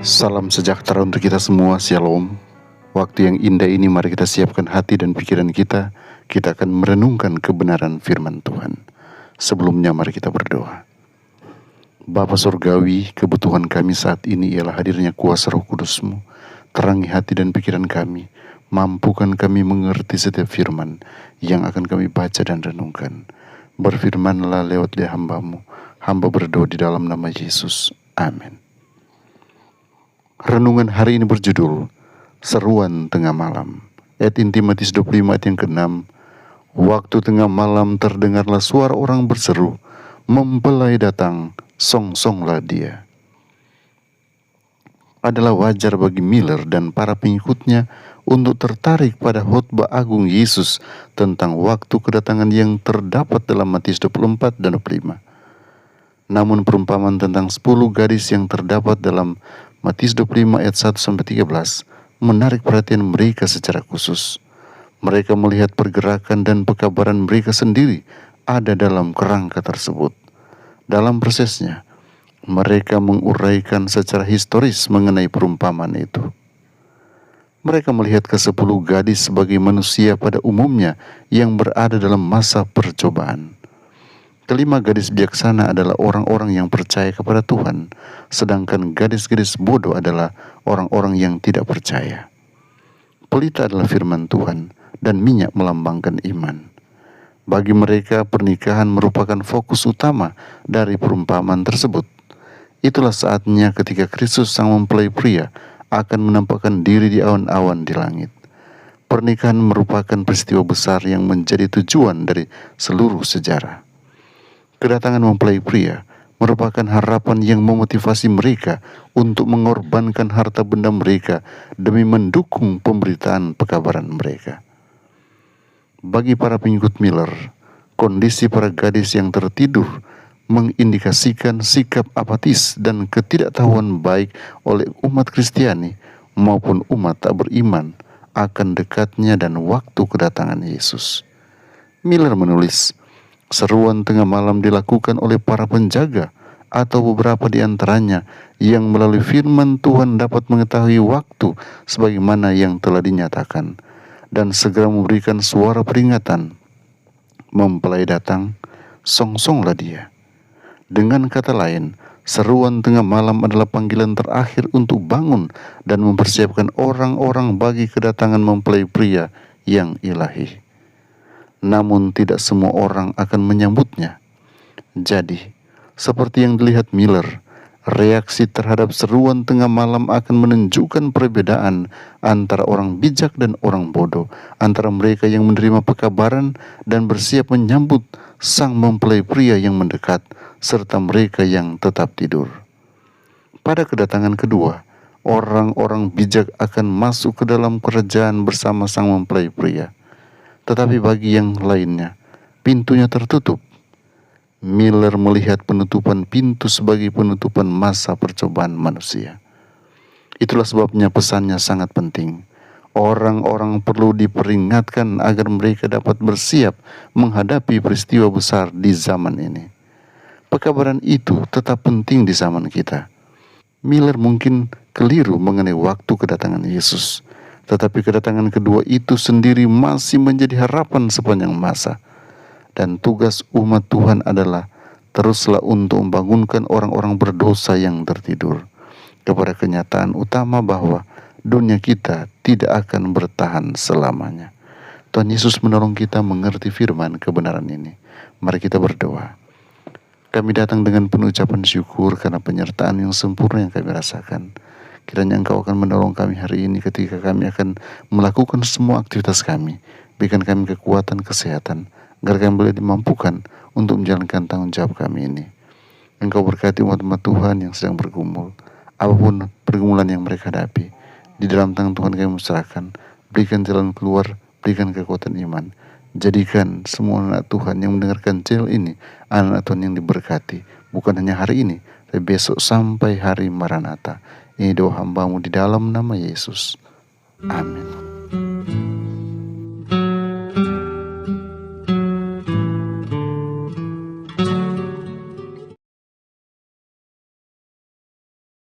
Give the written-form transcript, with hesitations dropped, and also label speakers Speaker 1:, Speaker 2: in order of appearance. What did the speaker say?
Speaker 1: Salam sejahtera untuk kita semua, Shalom. Waktu yang indah ini mari kita siapkan hati dan pikiran kita. Kita akan merenungkan kebenaran firman Tuhan. Sebelumnya mari kita berdoa. Bapa Surgawi, kebutuhan kami saat ini ialah hadirnya kuasa Roh Kudus-Mu. Terangi hati dan pikiran kami. Mampukan kami mengerti setiap firman yang akan kami baca dan renungkan. Berfirmanlah lewat lidah hamba-Mu. Hamba berdoa di dalam nama Yesus. Amin. Renungan hari ini berjudul Seruan Tengah Malam. Ayat inti Matius 25 ayat yang ke-6. Waktu tengah malam terdengarlah suara orang berseru, mempelai datang, songsonglah dia. Adalah wajar bagi Miller dan para pengikutnya untuk tertarik pada khotbah agung Yesus tentang waktu kedatangan yang terdapat dalam Matius 24 dan 25. Namun perumpamaan tentang 10 gadis yang terdapat dalam Matius 25 ayat 1-13 menarik perhatian mereka secara khusus. Mereka melihat pergerakan dan pekabaran mereka sendiri ada dalam kerangka tersebut. Dalam prosesnya, mereka menguraikan secara historis mengenai perumpamaan itu. Mereka melihat ke-10 gadis sebagai manusia pada umumnya yang berada dalam masa percobaan. Kelima gadis bijaksana adalah orang-orang yang percaya kepada Tuhan, sedangkan gadis-gadis bodoh adalah orang-orang yang tidak percaya. Pelita adalah firman Tuhan, dan minyak melambangkan iman. Bagi mereka, pernikahan merupakan fokus utama dari perumpamaan tersebut. Itulah saatnya ketika Kristus sang mempelai pria akan menampakkan diri di awan-awan di langit. Pernikahan merupakan peristiwa besar yang menjadi tujuan dari seluruh sejarah. Kedatangan mempelai pria merupakan harapan yang memotivasi mereka untuk mengorbankan harta benda mereka demi mendukung pemberitaan pekabaran mereka. Bagi para pengikut Miller, kondisi para gadis yang tertidur mengindikasikan sikap apatis dan ketidaktahuan baik oleh umat Kristiani maupun umat tak beriman akan dekatnya dan waktu kedatangan Yesus. Miller menulis, seruan tengah malam dilakukan oleh para penjaga atau beberapa di antaranya yang melalui firman Tuhan dapat mengetahui waktu sebagaimana yang telah dinyatakan dan segera memberikan suara peringatan. Mempelai datang, songsonglah dia. Dengan kata lain, seruan tengah malam adalah panggilan terakhir untuk bangun dan mempersiapkan orang-orang bagi kedatangan mempelai pria yang ilahi. Namun tidak semua orang akan menyambutnya. Jadi, seperti yang dilihat Miller, reaksi terhadap seruan tengah malam akan menunjukkan perbedaan antara orang bijak dan orang bodoh, antara mereka yang menerima pekabaran dan bersiap menyambut sang mempelai pria yang mendekat, serta mereka yang tetap tidur. Pada kedatangan kedua, orang-orang bijak akan masuk ke dalam kerajaan bersama sang mempelai pria. Tetapi bagi yang lainnya, pintunya tertutup. Miller melihat penutupan pintu sebagai penutupan masa percobaan manusia. Itulah sebabnya pesannya sangat penting. Orang-orang perlu diperingatkan agar mereka dapat bersiap menghadapi peristiwa besar di zaman ini. Pekabaran itu tetap penting di zaman kita. Miller mungkin keliru mengenai waktu kedatangan Yesus. Tetapi kedatangan kedua itu sendiri masih menjadi harapan sepanjang masa. Dan tugas umat Tuhan adalah teruslah untuk membangunkan orang-orang berdosa yang tertidur kepada kenyataan utama bahwa dunia kita tidak akan bertahan selamanya. Tuhan Yesus menolong kita mengerti firman kebenaran ini. Mari kita berdoa. Kami datang dengan penuh ucapan syukur karena penyertaan yang sempurna yang kami rasakan. Kiranya Engkau akan menolong kami hari ini ketika kami akan melakukan semua aktivitas kami. Berikan kami kekuatan, kesehatan, agar kami boleh dimampukan untuk menjalankan tanggung jawab kami ini. Engkau berkati umat-umat Tuhan yang sedang bergumul. Apapun pergumulan yang mereka hadapi, di dalam tangan Tuhan kami serahkan. Berikan jalan keluar, berikan kekuatan iman. Jadikan semua anak Tuhan yang mendengarkan channel ini, anak Tuhan yang diberkati. Bukan hanya hari ini, tapi besok sampai hari Maranatha. Ini doa hamba-Mu di dalam nama Yesus. Amin.